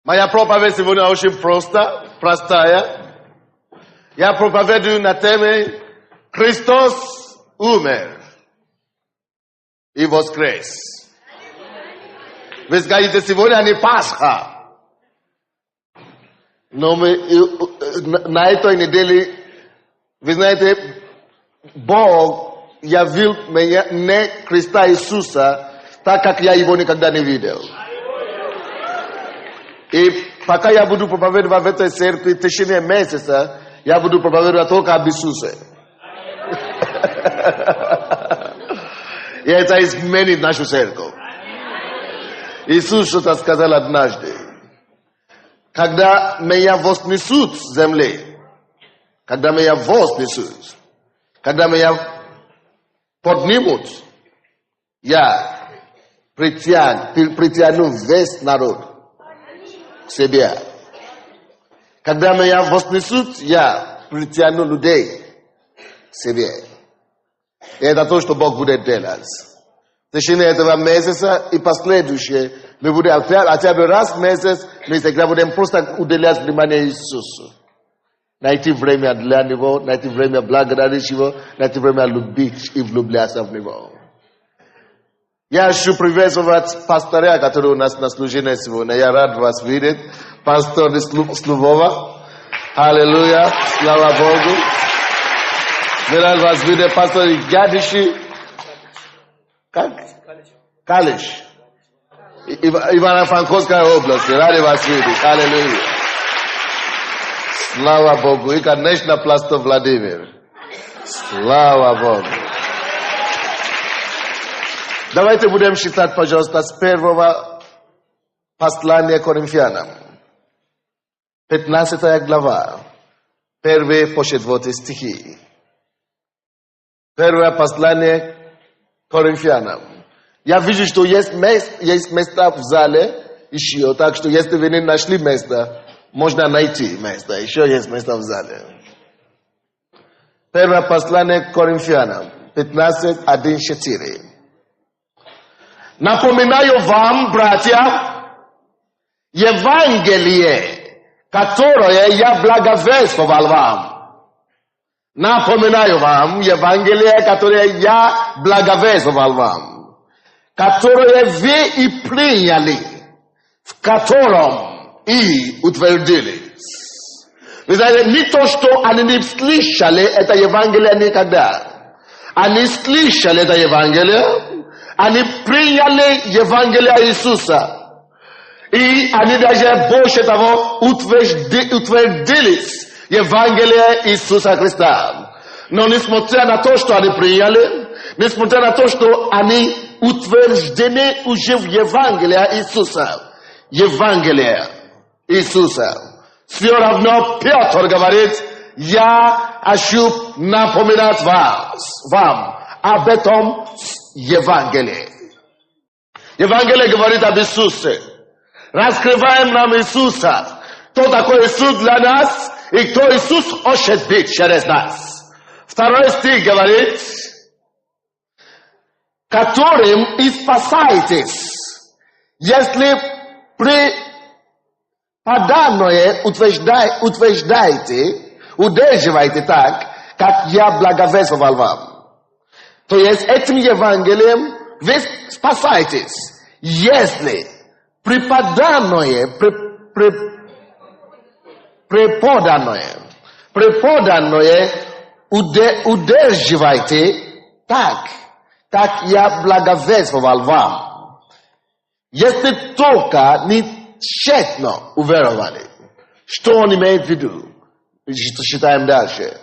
Моя проповедь сегодня очень простая. Я проповедую на теме «Христос умер и воскрес». Вы скажете, сегодня не Пасха. Но мы на этой неделе, вы знаете, Бог явил мне Христа Иисуса, так как я его никогда не видел. И пока я буду проповедовать в этой церкви в течение месяца, я буду проповедовать только об Иисусе. И это изменит нашу церковь. Иисус что-то сказал однажды. Когда меня вознесут с земли, когда меня вознесут, когда меня поднимут, я притяну весь народ к себе. Когда меня вознесут, я притяну людей к себе. И это то, что Бог будет делать. В течение этого месяца и последующее, мы будем хотя бы раз в месяц, мы всегда будем просто уделять внимание Иисусу. Найти время для Него, найти время благодарить Его, найти время любить и влюбляться в Него. Я хочу приветствовать пастыря, который у нас на служении сегодня. Я рад вас видеть. Пастор из Словова. Аллилуйя. Слава Богу. Мы рад вас видеть. Пастор из Гадиши. Как? Калиш. Ивано-Франковская область. Рад вас видеть. Аллилуйя. Слава Богу. И, конечно, пастор Владимир. Слава Богу. Давайте будем читать, пожалуйста, с первого послания Коринфянам. 15 глава. Первые по 4 стихи. Первое послание Коринфянам. Я вижу, что есть места в зале еще, так что если вы не нашли место, можно найти место. Еще есть место в зале. Первое послание Коринфянам. 15, 1, 4. Напоминаю вам, братья, Евангелие, которое я благовествовал вам. Напоминаю вам, Евангелие, которое я благовествовал вам, которое вы и приняли, в котором и утвердились. Вы знаете, не то, что они не слышали это Евангелие никогда. Они слышали это Евангелие, они приняли Евангелие Иисуса. И они даже больше того утвердились Евангелие Иисуса Христа. Но несмотря на то, что они приняли, несмотря на то, что они утверждены уже в Евангелие Иисуса. Евангелие Иисуса. Все равно Петр говорит, я хочу напоминать вам об этом Евангелие. Евангелие говорит об Иисусе. Раскрываем нам Иисуса. Кто такой Иисус для нас и кто Иисус хочет быть через нас. Второй стих говорит, которым и спасаетесь, если преподанное утверждаете, удерживаете так, как я благовествовал вам. То есть этим Евангелием вы спасаетесь, если преподанное удерживайте так, как я благовествовал вам. Если только не тщетно уверовали. Что он имеет в виду? Читаем дальше.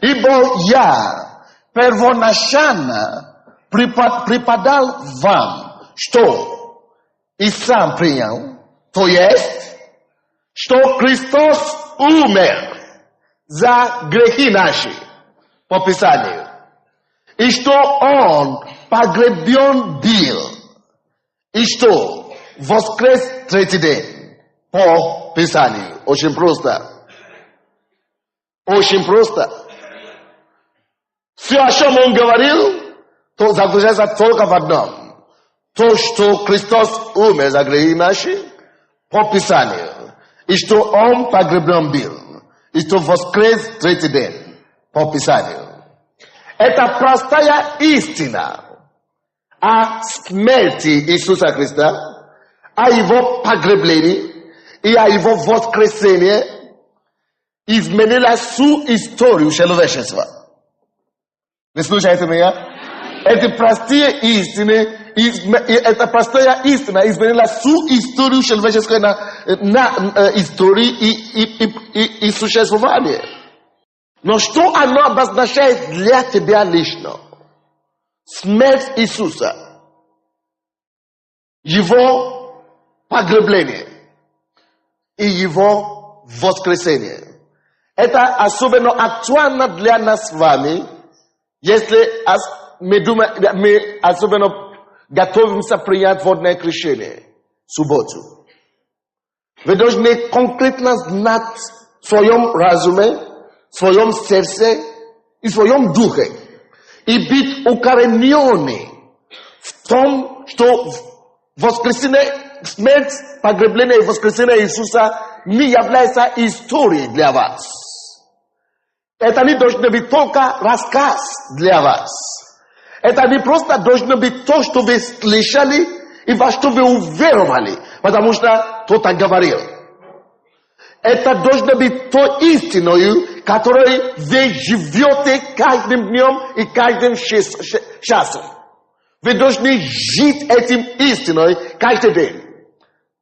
Ибо я первоначально преподал вам, что и сам принял, то есть, что Христос умер за грехи наши, по Писанию, и что Он погребен был, и что воскрес третий день, по Писанию. Очень просто. Очень просто. Все, о чем он говорил, то заключается только в одном. То, что Христос умер за грехи наши, по Писанию. и что он погребен был, и что воскрес третий день по Писанию. Это простая истина о смерти Иисуса Христа, о его погреблении и о его воскресении изменила всю историю человечества. Вы слушаете меня? Эти простые истины, эта простая истина изменила всю историю человеческой на истории и существования. Но что оно обозначает для тебя лично? Смерть Иисуса, его погребление и его воскресение. Это особенно актуально для нас с вами, если мы особенно готовимся принять водное крещение в субботу. Вы должны конкретно знать в своем разуме, в своем сердце и в своем духе и быть укоренены в том, что воскресение, смерть, погребление и воскресение Иисуса не является историей для вас. Это не должно быть только рассказ для вас. Это не просто должно быть то, что вы слышали и во что вы уверовали, потому что кто-то говорил. Это должно быть той истиной, которой вы живете каждым днем и каждым часом. Вы должны жить этим истиной каждый день.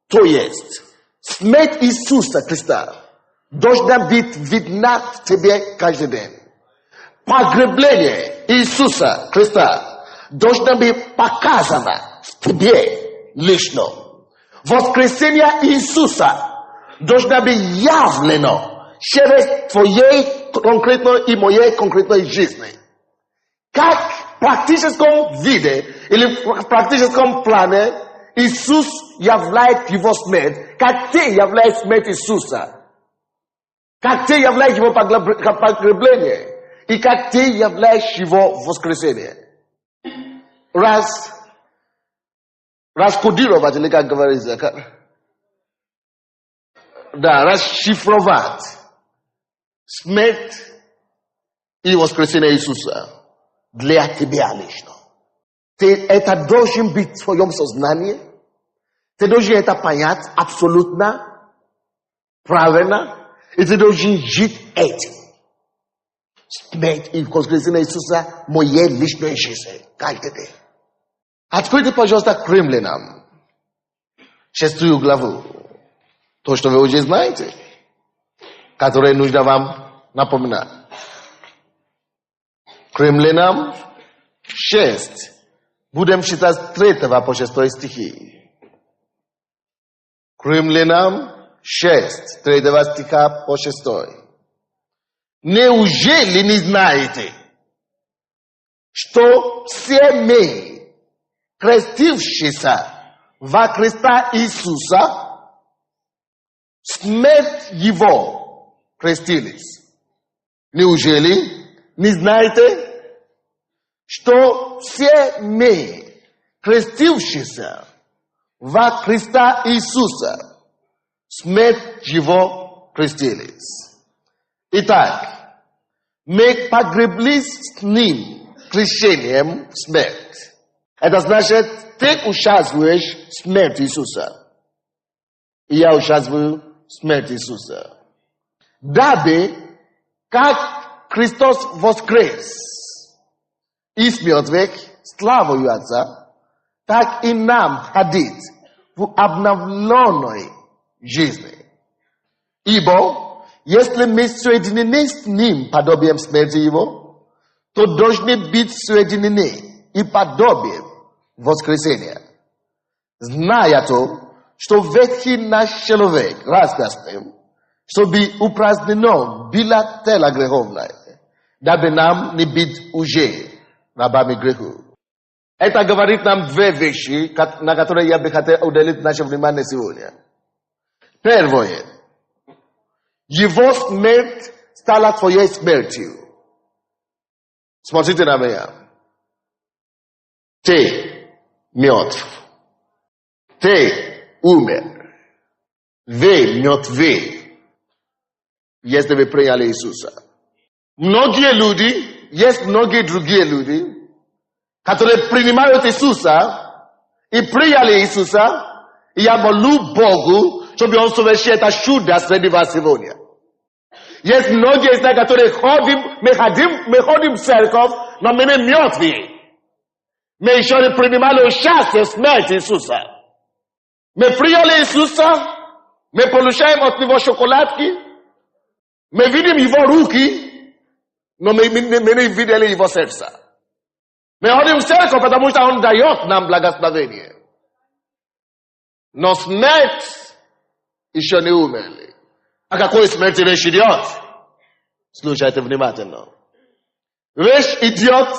То есть, смерть Иисуса Христа должна быть видна в тебе каждый день. Погребление Иисуса Христа должно быть показано в тебе лично. Воскресение Иисуса должно быть явлено через твоей конкретной и моей конкретной жизни. Как в практическом виде или в практическом плане Иисус являет его смерть, как ты являешь смерть Иисуса, как ты являешь его погребление и как ты являешь его воскресение. Раскодировать, или как говорится, да, расшифровать смерть и воскресение Иисуса для тебя лично. Ты это должен быть в своем сознании. Ты должен это понять абсолютно, правильно, и ты должен жить этим. Смерть и воскресение Иисуса в моей личной жизни каждый день. Откройте, пожалуйста, к Римлянам 6 главу. То, что вы уже знаете, которое нужно вам напоминать. К Римлянам 6. Будем читать с 3 по 6 стихи. К Римлянам 6, 3 стиха по 6. Неужели не знаете, что все мы, крестившиеся во Христа Иисуса, смерть его крестились? Неужели не знаете, что все мы, крестившиеся во Христа Иисуса, смерть его крестились? Итак, мы погреблись с ним крещением в смерть. Это значит, ты участвуешь в смерти Иисуса. И я участвую в смерти Иисуса. Дабы, как Христос воскрес из мертвых славою Отца, так и нам ходить в обновленной жизни. Ибо, если мы соединены с Ним подобием смерти Его, то должны быть соединены и подобием воскресения. Зная то, что ветхий наш человек распястым, чтобы упразднено было тело греховное, дабы нам не быть уже рабами греху. Это говорит нам две вещи, на которые я бы хотел уделить наше внимание сегодня. Первое. Его смерть стала твоей смертью. Смотрите на меня. Ты мертв. Ты умер. Wy, miot wy, jeste przyjęli Jezusa. Многие люди, есть многие другие люди, которые принимают Иисуса и приняли Иисуса, и я молю Богу, чтобы Он совершил это чудо среди вас сегодня. Есть многие из нас, которые мы ходим в церковь, но мы не мертвые. Мы еще не принимали участие в смерти Иисуса. Мы приняли Иисуса, мы получаем от Него шоколадки, мы видим Его руки, но мы не видели Его сердца. Мы ходим в церковь, потому что Он дает нам благословение. Но смерть еще не умерли. О какой смерти речь идет? Слушайте внимательно. Речь идет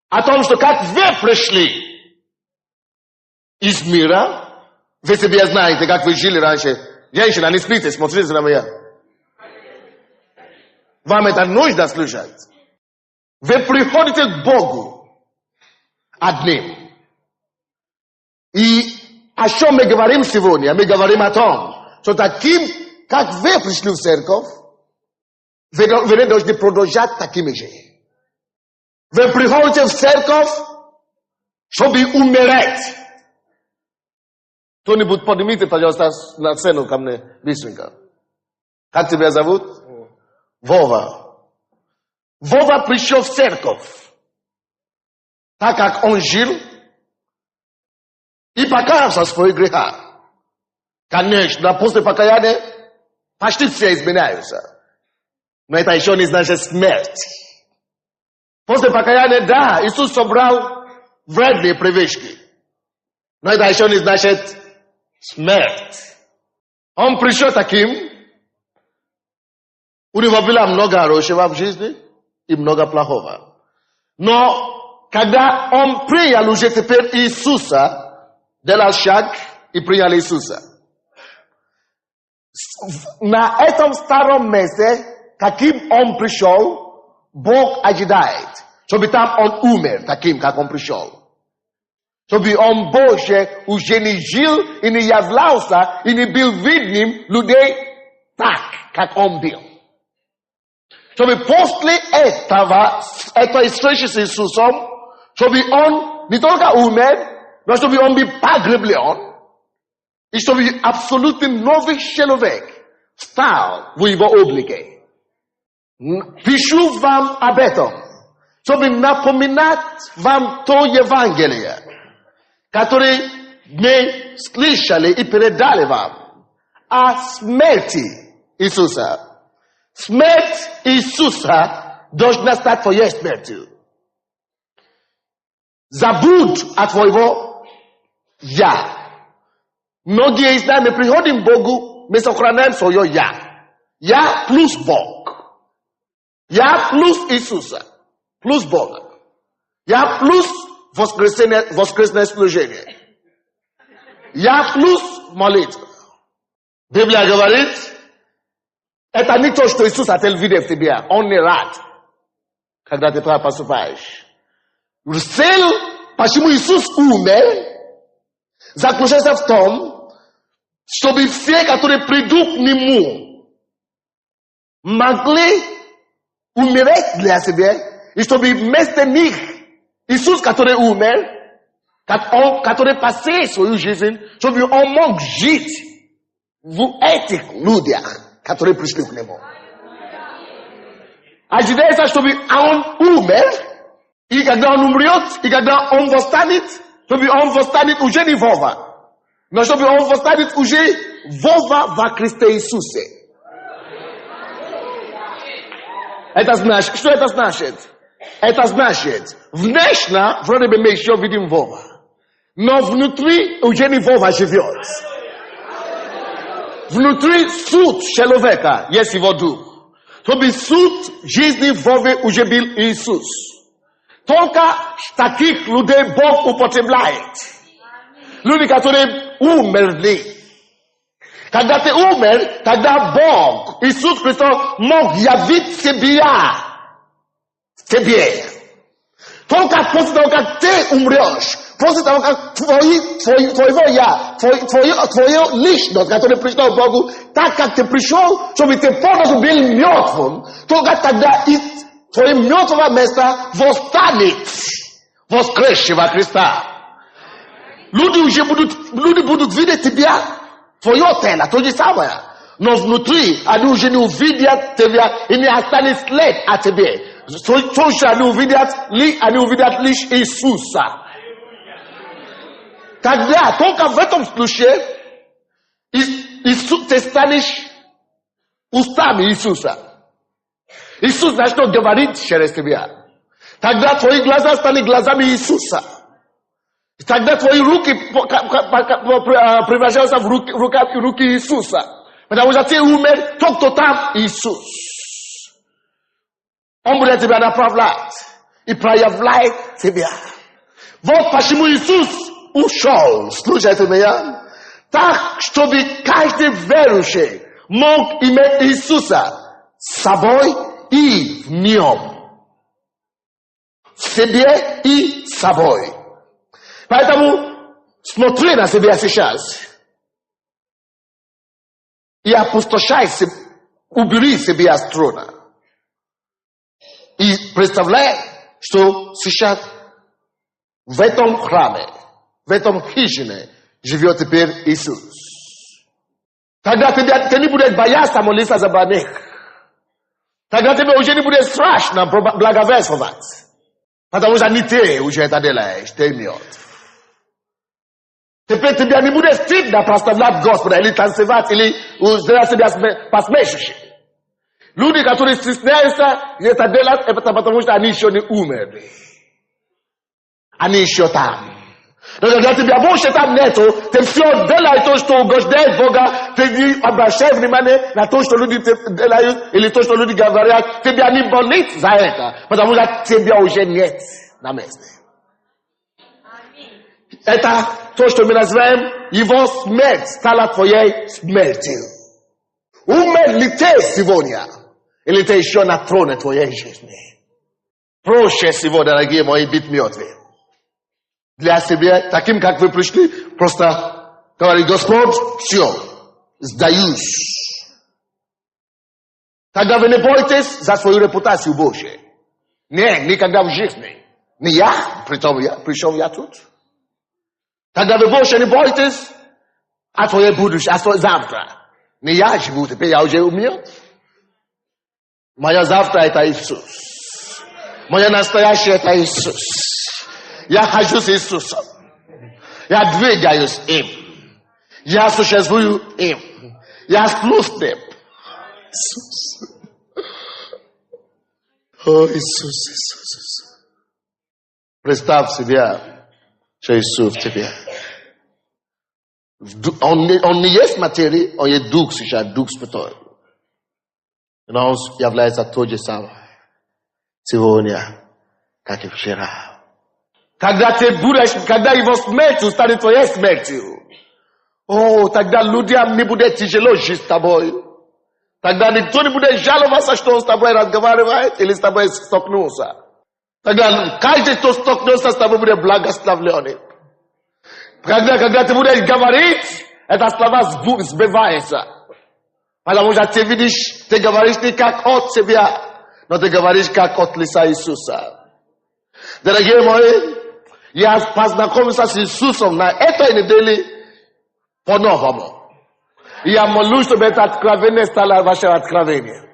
о том, что как вы пришли из мира, вы себе знаете, как вы жили раньше. Женщина, не спите, смотрите на меня. Вам это нужно слушать. Вы приходите к Богу одним. И о чем мы говорим сегодня? Мы говорим о том, что таким, как вы пришли в церковь, вы не должны продолжать такими же. Вы приходите в церковь, чтобы умереть. Кто-нибудь поднимите, пожалуйста, на сцену ко мне быстренько. Как тебя зовут? Вова. Вова пришел в церковь, так как он жил, и покаялся в своих грехах. Конечно, после покаяния почти все изменяются. Но это еще не значит смерть. После покаяния, да, Иисус собрал вредные привычки. Но это еще не значит смерть. Он пришел таким. У него было много хорошего в жизни и много плохого. Но когда он принял уже теперь Иисуса, делал шаг и принял Иисуса. На этом старом месте, каким он пришел, Бог ожидает, чтобы там он умер, таким, как он пришел. Чтобы он больше уже не жил и не являлся, и не был видным людей так, как он был. Чтобы после этой встречи с Иисусом, чтобы он не только умер, но чтобы он был погреблен, и чтобы абсолютно новый человек стал в его облике. Пишу вам об этом, чтобы напоминать вам то Евангелие, которое мы слышали и передали вам о смерти Иисуса. Смерть Иисуса должна стать твоей смертью. Забудь о твоего «я». Многие из нас, мы приходим к Богу, мы сохраняем свое «я». «Я» плюс Бог. «Я» плюс Иисуса. Плюс Бога. «Я» плюс воскресное служение. «Я» плюс молитва. Библия говорит, это не то, что Иисус хотел видеть в тебе. Он не рад, когда ты так поступаешь. Цель, почему Иисус умер, заключается в том, чтобы все, которые придут к Нему, могли умереть для себя, и чтобы вместо них Иисус, который умер, который посеял свою жизнь, чтобы Он мог жить в этих людях, которые пришли к Нему. Ожидается, чтобы Он умер, и когда Он умрет, и когда Он восстанет, чтобы Он восстанет уже не Вова, но чтобы Он восстанет уже Вова во Христе Иисусе. Это значит, что это значит? Это значит, внешне, вроде бы мы еще видим Вова, но внутри уже не Вова живет. Внутри суд человека есть его дух. Чтобы суд жизни Вовы уже был Иисус. Только таких людей Бог употребляет. Люди, которые умерли. Когда ты умер, тогда Бог, Иисус Христос, мог явить себя тебе. Только после того, как ты умрешь, fosse foi licht dort katone prishna bogu tak te prisho so vi te poda so bil mjotvom to gata it foi mjotova mesta vostanit vos kresheva Krista Люди будут видеть тебя, твое тело, то же самое. Но внутри они уже не увидят тебя и не останется след о тебе. То, что они увидят лишь Иисуса. Тогда, только в этом случае, ты станешь устами Иисуса. Иисус начнет говорить через тебя. Тогда твои глаза станут глазами Иисуса. Тогда твои руки превращаются в руки Иисуса. Потому что ты умер, тот, кто там Иисус. Он будет тебя направлять и проявлять тебя. Вот почему Иисус ушел, слушайте меня, так, чтобы каждый верующий мог иметь Иисуса с собой и в нем. В себе и с собой. Поэтому смотри на себя сейчас и опустошай себя, убери себя с трона. И представляй, что сейчас в этом храме, в этом хижине живет теперь Иисус. Тогда ты не будешь бояться молиться за больных. Тогда тебе уже не будет страшно благовествовать. Потому что не ты уже это делаешь, ты мертв. Теперь тебя не будет стыдно прославлять Господа, или танцевать, или сделать себя посмешищем. Люди, которые стесняются, это делают, это потому что они еще не умерли. Они еще там. Но когда тебя больше там нету, ты все делай то, что угождает Бога, ты не обращай внимание на то, что люди делают, или то, что люди говорят, тебя не болит за это, потому что тебя уже нет на месте. Это то, что мы называем его смерть, стала твоей смертью. Умер ли ты сегодня? Или ты еще на троне твоей жизни? Проще всего, дорогие мои, быть мертвым. Для себя, таким, как вы пришли, просто говорить: Господь, все, сдаюсь. Тогда вы не бойтесь за свою репутацию Божию. Нет, никогда в жизни. Не я, причем я тут. Тогда вы больше не бойтесь о твоей будущем, о твоей завтра. Не я живу, теперь я уже умер. Моя завтра — это Иисус. Моя настоящая — это Иисус. Я хожу с Иисусом. Я двигаюсь им. Я существую им. Я слушаю им. Иисус. О, Иисус, Иисус. Представь себе, что Иисус в тебе. Он не есть материя, он есть дух сейчас, дух святой. Но он является то же самое сегодня, как и вчера. Когда его смертью станет твоей смертью, тогда людям не будет тяжело жить с тобой. Тогда никто не будет жаловаться, что он с тобой разговаривает или с тобой столкнулся. Тогда каждый, кто столкнулся с тобой, будет благословленный. Когда ты будешь говорить, это слова сбивается. Потому что ты видишь, ты говоришь не как от себя, но ты говоришь как от лица Иисуса. Дорогие мои, я познакомился с Иисусом на этой неделе по-новому. И я молюсь, чтобы это откровение стало вашим откровением.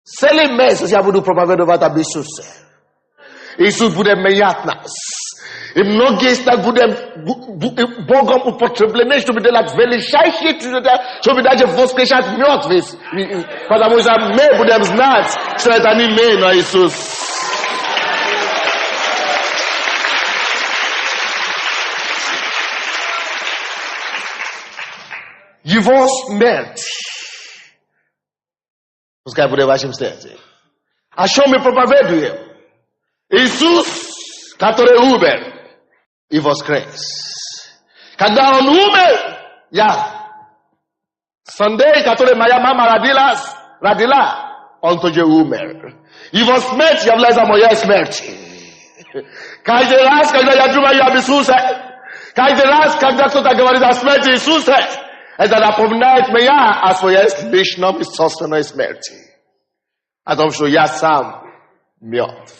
Целый месяц я буду проповедовать об Иисусе. Иисус будет менять нас. И многие из нас будем Богом употреблены, чтобы делать величайшие чудеса, чтобы даже воскрешать мертвых. Потому что мы будем знать, что это не мы, но Иисус. Его смерть. Пускай будет в вашем сердце. О чем мы проповедуем? Иисус, который умер и воскрес. Когда он умер, Сандей, который моя мама родила, он тоже умер. Его смерть является моей смертью. Каждый раз, когда я думаю об Иисусе, каждый раз, когда кто-то говорит о смерти Иисуса, это напоминает меня о своей личной и собственной смерти. О том, что я сам мертв.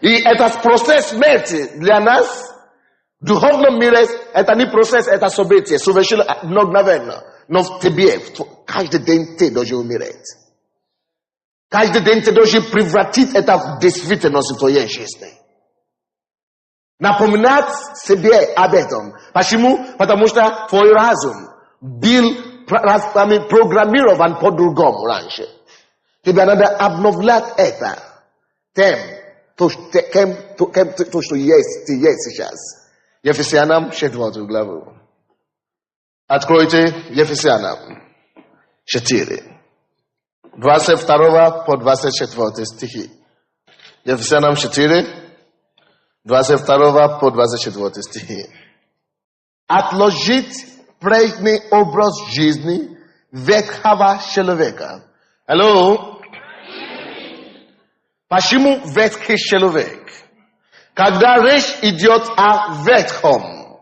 И этот процесс смерти для нас в духовном мире, это не процесс, это событие, совершенно мгновенно. Но в тебе, каждый день ты должен умереть. Каждый день ты должен превратить это в действительность в твоей жизни. Напоминать себе об этом. Почему? Потому что твой разум был программирован по-другому раньше. Тебе надо обновлять это тем, то, что есть, ты есть сейчас. Ефесянам 4 главу. Откройте Ефесянам 4. 22 по 24 стихи. Ефесянам 4, 22 по 24 стихи. Отложить прежний образ жизни ветхого человека. Алло? Почему ветхий человек? Когда речь идет о ветхом,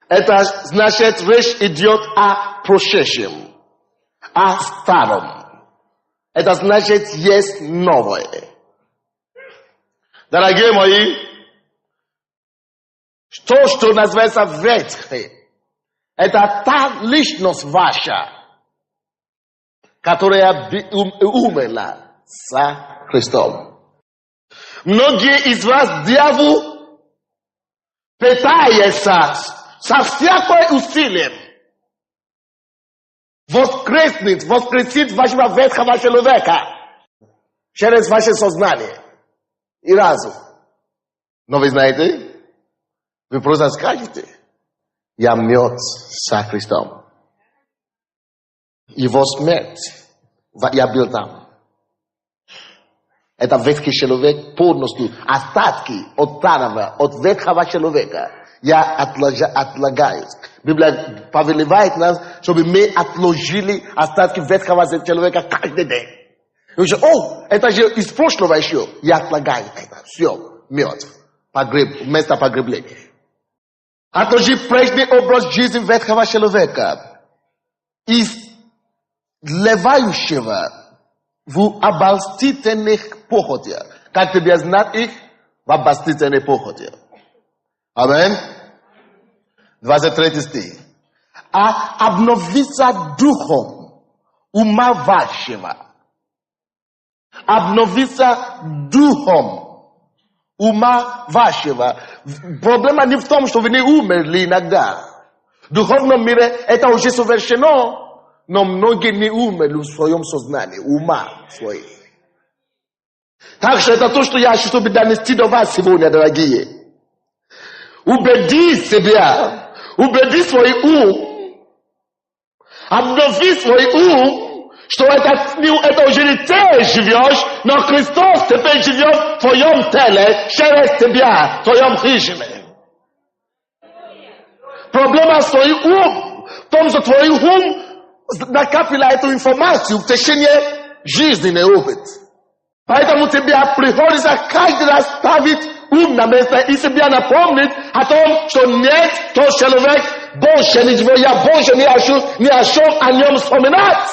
это значит речь идет о прошедшем, о старом. Это значит есть новое. Дорогие мои, то, что называется ветхий, это та личность ваша, которая умерла со Христом. Многие из вас, дьявол, пытается со всякой усилием воскресить вашего ветхого человека через ваше сознание и разум. Но вы знаете, вы просто скажете, я мертв со Христом. Его смерть, я был там. Это ветхий человек полностью, остатки от старого, от ветхого человека, я отлагаю. Библия повелевает нас, чтобы мы отложили остатки ветхого человека каждый день. И уже, это же из прошлого еще. Я отлагаю это. Все, мертв. Место погребления. Отложи прежний образ жизни ветхого человека. Из левающего в обольстительных похотях. Как тебе знать их? В обольстительных похотях. Амин. 23 стих. А обновиться духом ума вашего. Обновиться духом ума вашего. Проблема не в том, что вы не умерли иногда. В духовном мире это уже совершено, но многие не умерли в своем сознании, ума своих. Так что это то, что я хочу, чтобы донести до вас сегодня, дорогие. Убеди себя, убеди свой ум, обнови свой ум, что это уже не ты живешь, но Христос теперь живет в твоем теле, через тебя, в твоем хижине. Проблема с твоим умом в том, что твой ум накопила эту информацию в течение жизненный опыт. Поэтому тебе приходится каждый раз ставить ум на место и себе напомнить о том, что нет, тот человек больше ничего, я больше не хочу о нем вспоминать.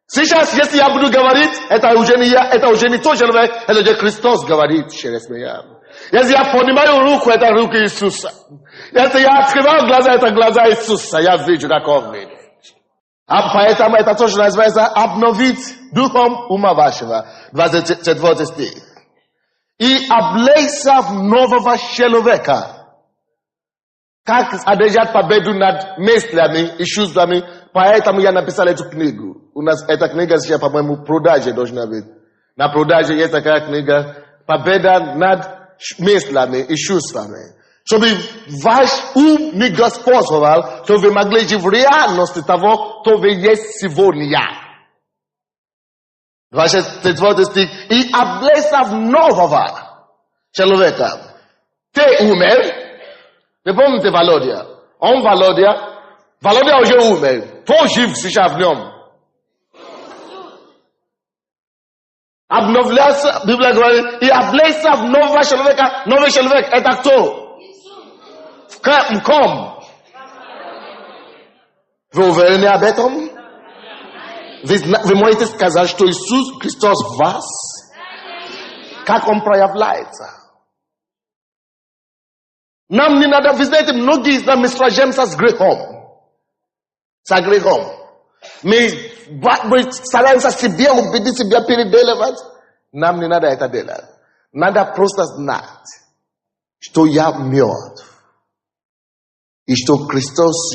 Сейчас, если я буду говорить, это уже не я, это уже не тот человек, это уже Христос говорит через меня. Если я поднимаю руку, это рука Иисуса. Если я открываю глаза, это глаза Иисуса. Я вижу, как Он видит. А поэтому это тоже называется обновить духом ума вашего. 24 стих. И облейся в нового человека. Как одержать победу над мыслями и чувствами. Поэтому я написал эту книгу. У нас эта книга сейчас, по-моему, продажа должна быть. На продаже есть такая книга. Победа над мыслями и чувствами. Чтобы ваш ум не господствовал, чтобы вы могли жить в реальности того, что вы есть сегодня. 24 стих. И облейся в нового человека. Ты умер. Вы помните Володя? Он Володя уже умер. Кто жив сейчас в нем? Обновляться, Библия говорит, и облейся в нового человека. Новый человек — это кто? В ком? Вы уверены об этом? Вы можете сказать, что Иисус Христос в вас? Как Он проявляется? Нам не надо, вы знаете, многие из нас мы сражаемся с грехом. С грехом. Мы стараемся себе убедить себя переделывать. Нам не надо это делать. Надо просто знать, что я мертв. И что Христос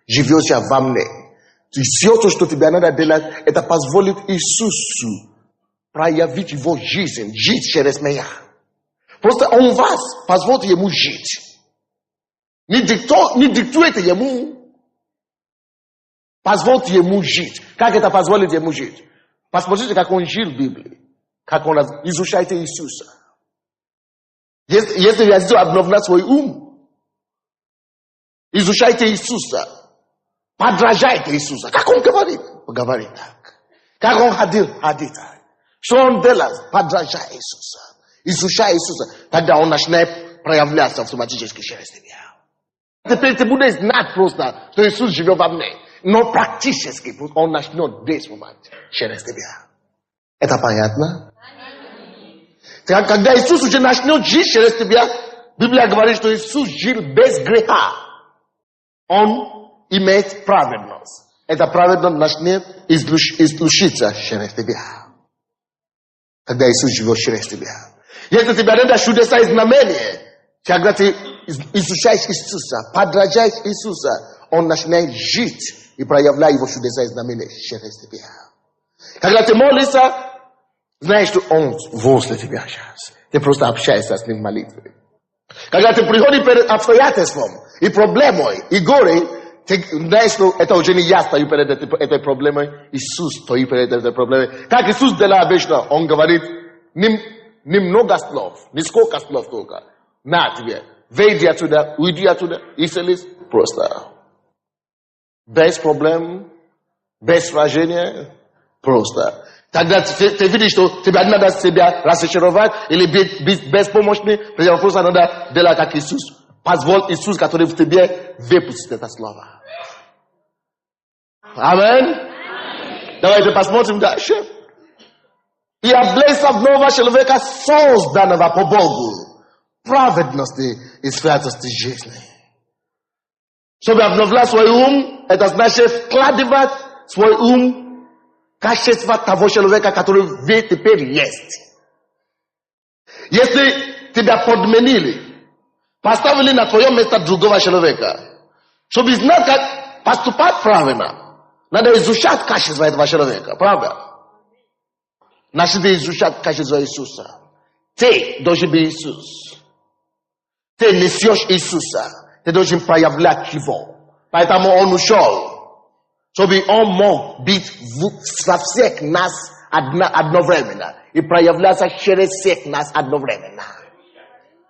живет во мне. И все то, что тебе надо делать, это позволит Иисусу проявить Его жизнь, жить через меня. Просто Он вас позволит Ему жить. Не диктуйте Ему. Позвольте Ему жить. Как это позволит Ему жить? Посмотрите, как Он жил в Библии. Как Он изучайте Иисуса. Если я сделаю обновлять свой ум, изучайте Иисуса. Подражайте Иисуса. Как Он говорит? Говорит так. Как Он ходил так. Что Он делал? Подражай Иисуса. Изучай Иисуса. Тогда Он начинает проявляться автоматически через тебя. Теперь ты будешь знать просто, что Иисус живет во мне. Но практически Он начнет действовать через тебя. Это понятно? Когда Иисус уже начнет жить через тебя, Библия говорит, что Иисус жил без греха. Он имеет праведность. Эта праведность начнет излучиться через тебя. Когда Иисус живет через тебя. Если тебе надо чудеса и знамения, когда ты изучаешь Иисуса, подражаешь Иисуса, Он начинает жить и проявляет Его чудеса и знамения через тебя. Когда ты молишься, знаешь, что Он возле тебя сейчас. Ты просто общаешься с Ним в молитве. Когда ты приходишь перед обстоятельством и проблемой, и горе, ты знаешь, что это уже не я стою перед этой проблемой, Иисус стоит перед этой проблемой. Как Иисус делает обычно, Он говорит, немного слов, не сколько слов только. На тебе, выйди отсюда, уйди отсюда, исцелись, просто. Без проблем, без сражения, просто. Тогда ты видишь, что тебе надо себя разочаровать или быть беспомощным, просто надо делать как Иисус. Позволь Иисус, который в тебе, выпустить это слово. Аминь. Давайте посмотрим дальше. И облейся в нового человека, созданного по Богу, праведности и святости жизни. Чтобы обновлять свой ум, это значит вкладывать свой ум качество того человека, который вы теперь есть. Если тебя подменили, поставили на твое место другого человека, чтобы знать, как поступать правильно, надо изучать качество этого человека, правда? Надо изучать качество Иисуса. Ты должен быть Иисус. Ты несешь Иисуса. Ты должен проявлять Его. Поэтому Он ушел. Чтобы Он мог быть во всех нас одновременно. И проявляться через всех нас одновременно.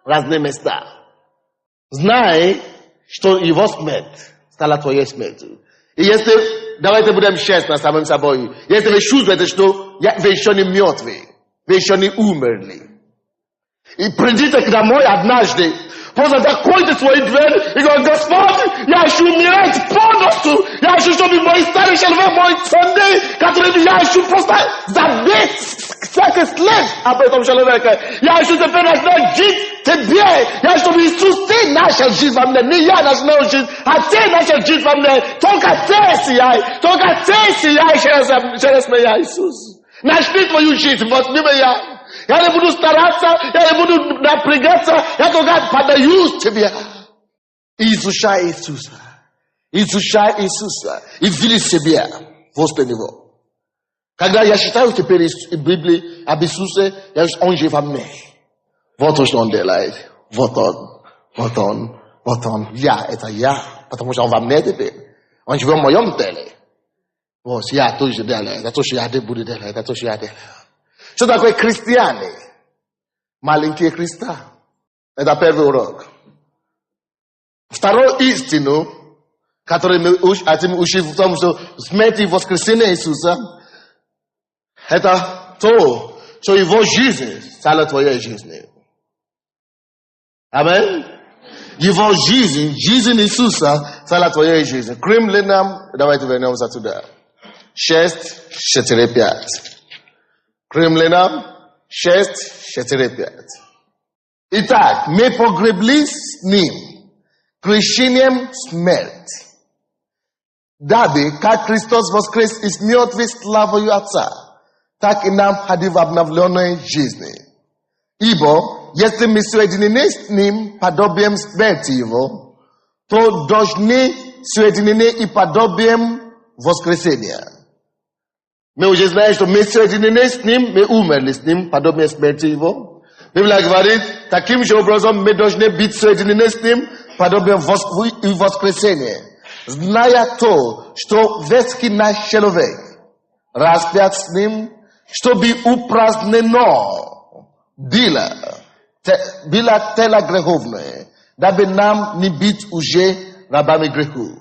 Разные места. Знай, что Его смерть стала твоей смертью. И если, давайте будем честны с самим собой. Если вы чувствуете, что вы еще не мертвы, вы еще не умерли. И придите к домой однажды, просто закройте свои двери и говорите, Господь, я ищу умереть полностью. Я ищу, чтобы мой старый человек, мой ценный, который я ищу просто забить всякий след об этом человеке. Я ищу теперь начинать жить тебе. Я ищу, чтобы Иисус, ты начал жить во мне. Не я начал жить, а ты начал жить во мне. Только ты сияй через меня, Иисус. Начни твою жизнь, возьми меня. Я не буду стараться, я не буду напрягаться, я только подаюсь тебе. Изучай Иисуса. Изучай Иисуса. И вели себе возле Него. Когда я читаю теперь в Библии об Иисусе, я вижу, Он жив во мне. Вот то, что Он делает. Вот Он. Я, это я. Потому что Он во мне теперь. Он живет в моем теле. Вот, я тоже делаю. Это то, что я буду делать. Это то, что я делаю. Что такое христиане? Маленькие Христа. Это первый урок. Вторую истину, которую мы хотим учить в том, что смерть и воскресение Иисуса, это то, что его жизнь стала твоей жизнью. Аминь. Его жизнь Иисуса стала твоей жизнью. Римлянам, давайте вернемся туда. 6:4-5. Римлянам 6:4-5. Итак, мы погребли с ним крещением смерть, дабы, как Христос воскрес из мертвых славою Отца, так и нам ходи в обновленной жизни. Ибо, если мы соединены с ним подобием смерти его, то должны соединены и подобием воскресения. Мы уже знаем, что мы соединены с ним, мы умерли с ним подобием смерти его. Библия говорит, таким же образом мы должны быть соединены с ним подобием воскресения. Зная то, что ветхий наш человек распят с ним, чтобы упразднено было тело греховное, дабы нам не быть уже рабами греху.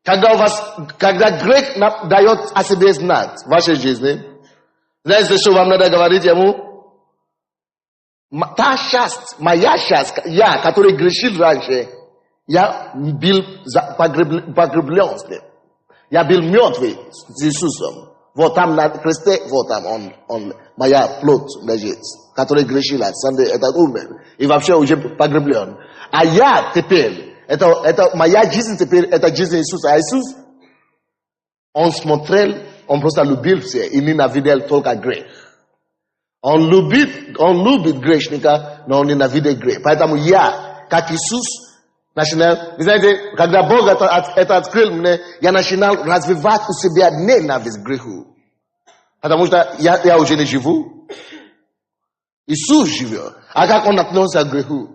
Когда грех дает о себе знать в вашей жизни, знаете, что вам надо говорить ему? Та часть, моя часть, я, который грешил раньше, я был погреблен с ним. Я был мертвый с Иисусом. Вот там на кресте, вот там он моя плоть лежит, который грешил, этот умер. И вообще уже погреблен. А я теперь, это моя жизнь теперь, это жизнь Иисуса. А Иисус, он смотрел, он просто любил все и ненавидел только грех. Он любит грешника, но он ненавидит грех. Поэтому я, как Иисус, начинал, вы знаете, когда Бог это открыл мне, я начинал развивать у себя ненависть к греху. Потому что я уже не живу. Иисус живет. А как он относится к греху?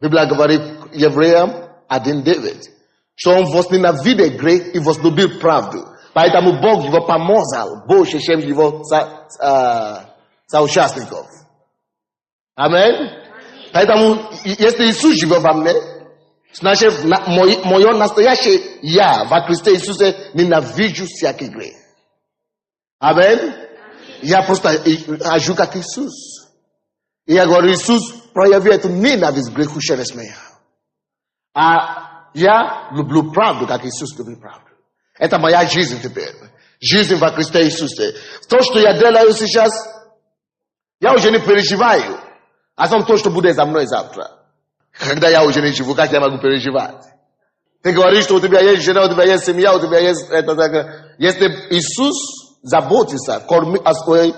Библия говорит Евреям 1:9, что он возненавидел грех и возлюбил правду. Поэтому Бог его помазал больше, чем его соучастников. Аминь. Поэтому, если Иисус живет во мне, значит, мое настоящее я во Христе Иисусе ненавижу всякий грех. Аминь. Я просто живу как Иисус. И я говорю, Иисус проявил эту ненависть к греху через меня. А я люблю правду, как Иисус любит правду. Это моя жизнь теперь. Жизнь во Христе Иисусе. То, что я делаю сейчас, я уже не переживаю. А сам то, что будет за мной завтра. Когда я уже не живу, как я могу переживать? Ты говоришь, что у тебя есть жена, у тебя есть семья, у тебя есть это. Если Иисус заботится о своих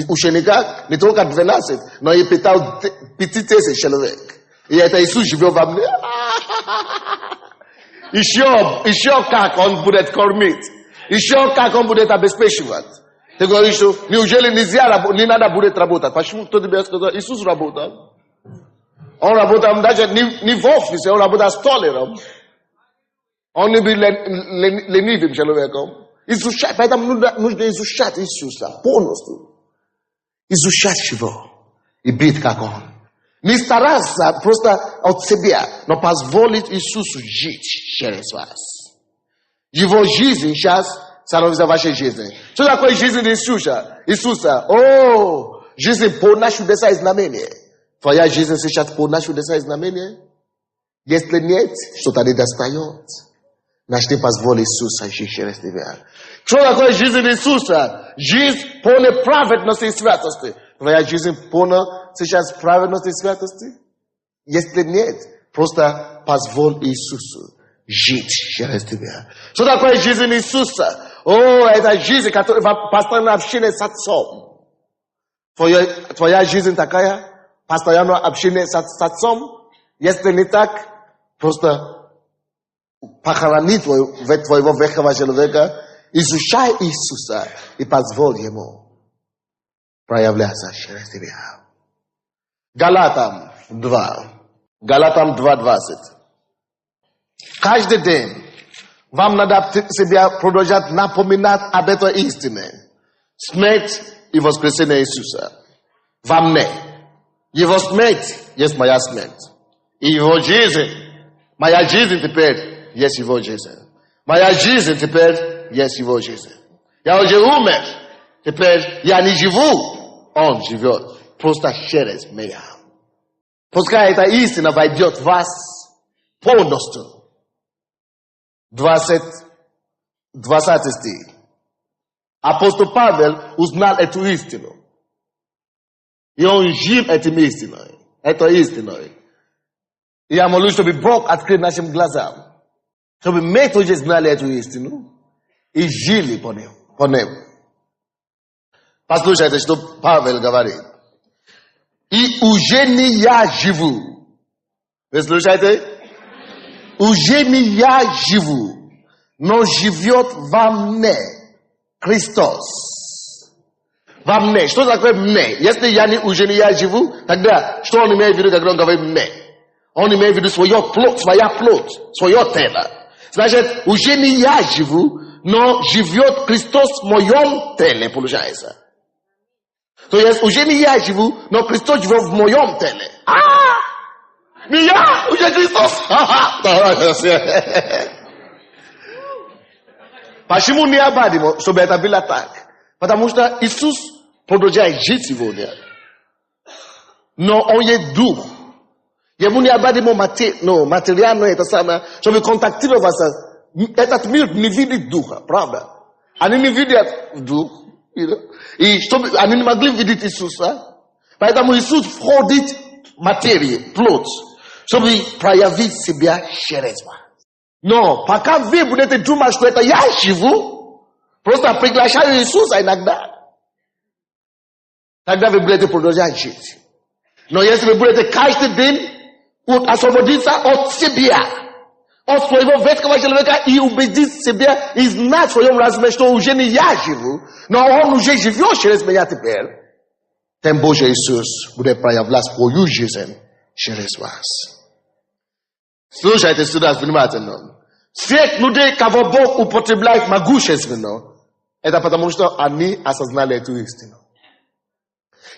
учениках, не только 12, но и питал 5000 человек. И это Иисус живет во мне. Еще как он будет кормить. Еще как он будет обеспечивать. Ты говоришь, что неужели не надо будет работать? Почему кто тебе сказал? Иисус работал. Он работал даже не в офисе, он работал столером. Он не был ленивым человеком. Изучать, поэтому нужно изучать Иисуса полностью. Изучать его и быть как он. Не стараться просто от себя, но позволить Иисусу жить через вас. Его жизнь сейчас становится вашей жизнью. Что такое жизнь Иисуса? Жизнь полна чудеса и знамения. Твоя жизнь сейчас полна чудеса и знамения? Если нет, что-то не достает. Начни позволить Иисуса жить через тебя. Что такое жизнь Иисуса? Жизнь полная праведности и святости. Твоя жизнь полна сейчас праведности и святости? Если нет, просто позволь Иисусу жить через тебя. Что такое жизнь Иисуса? Это жизнь, которая постоянно общение с Отцом. Твоя жизнь такая? Постоянно общение с Отцом? Если не так, просто похорони твоего ветхого человека, изучай Иисуса и позволь Ему проявляться через тебя. Галатам 2:20. Каждый день вам надо себя продолжать напоминать об этой истине. Смерть и воскресение Иисуса. Во мне. Его смерть есть моя смерть. И его жизнь, моя жизнь теперь есть его жизнь. Моя жизнь теперь есть его жизнь. Я уже умер. Теперь я не живу, он живет. Просто через меня. Пускай эта истина войдет в вас полностью. 20 стих. Апостол Павел узнал эту истину. И он жил этим истиной. Это истиной. И я молюсь, чтобы Бог открыл нашим глазам. Чтобы мы тоже знали эту истину. И жили по нему. Послушайте, что Павел говорит. И уже не я живу. Вы слушаете? Уже не я живу, но живет во мне Христос. Во мне. Что такое мне? Если уже не я живу, тогда что он имеет в виду, когда он говорит мне? Он имеет в виду своя плоть, свое тело. Значит, уже не я живу, но живет Христос в моем теле, получается. То есть уже не я живу, но Христос живет в моем теле. Не я, уже Христос. Почему необходимо, чтобы это было так? Потому что Иисус продолжает жить сегодня. Но он есть дух. Ему необходимо материально это самое, чтобы контактироваться. Этот мир не видит духа, правда? Они не видят дух. И чтобы они не могли видеть Иисуса. Поэтому Иисус входит в материю, плоть, чтобы проявить себя через вас. Но пока вы будете думать, что это я живу, просто приглашаю Иисуса иногда, тогда вы будете продолжать жить. Но если вы будете каждый день освободиться от себя, от своего ветхого человека и убедить себя и знать в своем разуме, что уже не я живу, но он уже живет через меня теперь, тем Божий Иисус будет проявлять свою жизнь через вас. Слушайте сюда внимательно. Всех людей, кого Бог употребляет могущественно, это потому, что они осознали эту истину.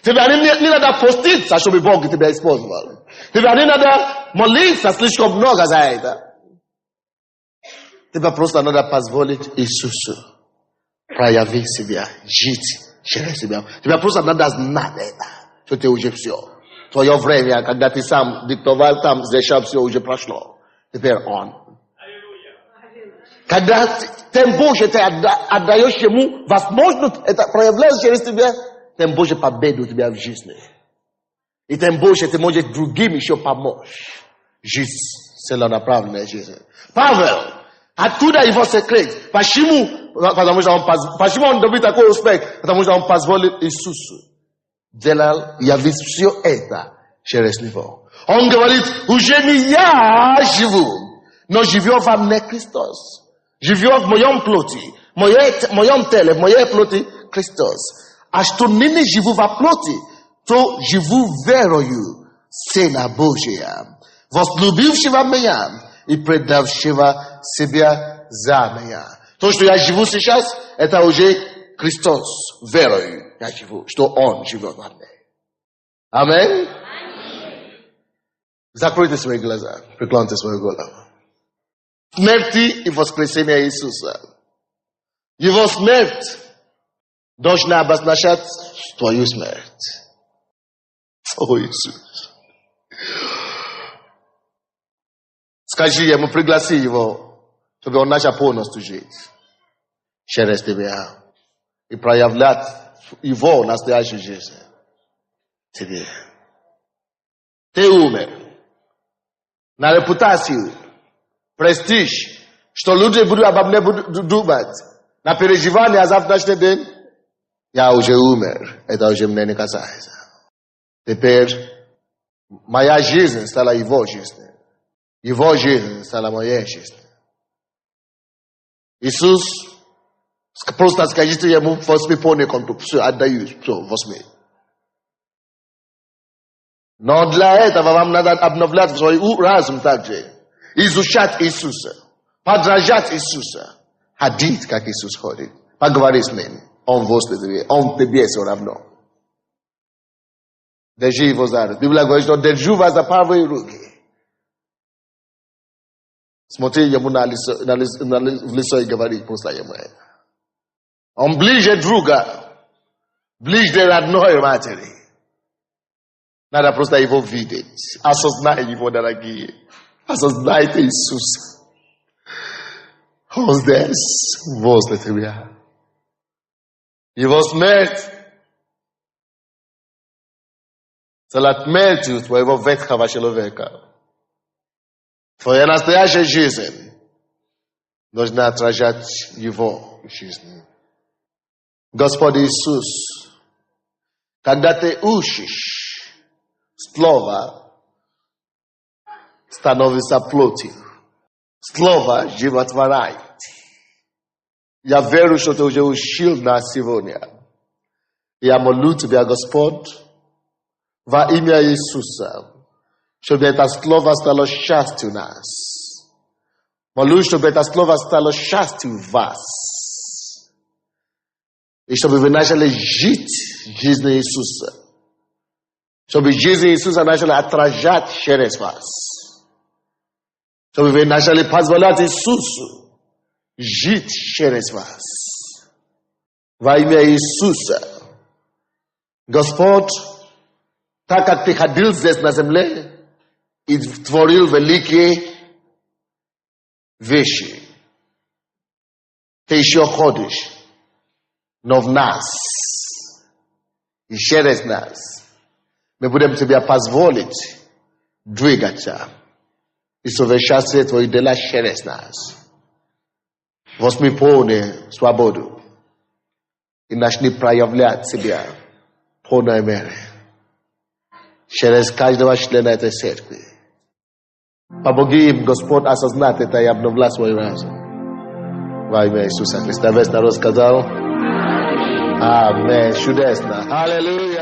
Тебе не надо поститься, чтобы Бог тебя использовал. Тебе не надо молиться слишком много за это. Тебе просто надо позволить Иисусу проявить себя, жить через себя. Тебе просто надо знать это, что ты уже все. Твое время, когда ты сам диктовал, там решал, все уже прошло. Теперь он. Когда тем больше ты отдаешь ему возможность, это проявляется через тебя, тем больше победы у тебя в жизни. И тем больше ты можешь другим еще помочь. Жить целонаправленная жизнь. Павел, откуда его секрет? Почему он добил такой успех? Потому что он позволил Иисусу делал, явить все это через него. Он говорит, уже не я живу, но живет во мне Христос. Живет в моем плоти, в моем теле, в моей плоти Христос. А что ныне живу во плоти, то живу верою Сына Божия, возлюбившего меня и предавшего себя за меня. То, что я живу сейчас, это уже Христос верою я живу, что Он живет во мне. Аминь. Закройте свои глаза, преклоните свою голову. Смерти и воскресения Иисуса. Его смерть должна обозначать твою смерть. О, Иисус. Скажи ему, пригласи его, чтобы он начал полностью жить через тебя и проявлять его настоящую жизнь тебе. Ты умер на репутацию, престиж, что люди будут обо мне думать, на переживание завтрашний день. Я уже умер, это уже мне не касается. Теперь моя жизнь стала его жизнью. Его жизнь стала моей жизнью. Иисус, просто скажите ему, возьми полный контроль. Все, отдаю, все, возьми. Но для этого вам надо обновлять свой разум также. Изучать Иисуса. Подражать Иисуса. Ходить, как Иисус ходит. Поговори с ним. Он возле тебе. Он тебе все равно. Держи его за руку. Библия говорит, что держу вас за правые руки. Смотри ему в лицо и говори просто ему это. Он ближе друга, Ближде родной матери. Надо просто его видеть, осознать его, дорогие. Осознайте Иисуса. Он здесь, возле тебя. Его смерть целотмертью твоего ветхого человека. Твоя настоящая жизнь должна отражать его жизнь. Господь Иисус, когда ты учишь, слово становится плотью. Слово животворяет. Я верю, что ты уже учил нас сегодня. Я молю тебя, Господь, во имя Иисуса, чтобы это слово стало счастью нас. Молю, чтобы это слово стало счастью вас. И чтобы вы начали жить жизнью Иисуса. Чтобы жизнь Иисуса начала отражать через вас. Чтобы вы начали позволять Иисусу жить через вас. Во имя Иисуса. Господь, так как ты ходил здесь на земле и творил великие вещи, ты еще ходишь, но в нас и через нас мы будем тебе позволить двигаться и совершать твои дела через нас. Возьми полную свободу и начни проявлять себя в полной мере через каждого члена этой церкви. Помоги им, Господь, осознать это и обновлять свой разум. Во имя Иисуса Христа. Весь народ сказал: Аминь. Чудесно. Аллилуйя.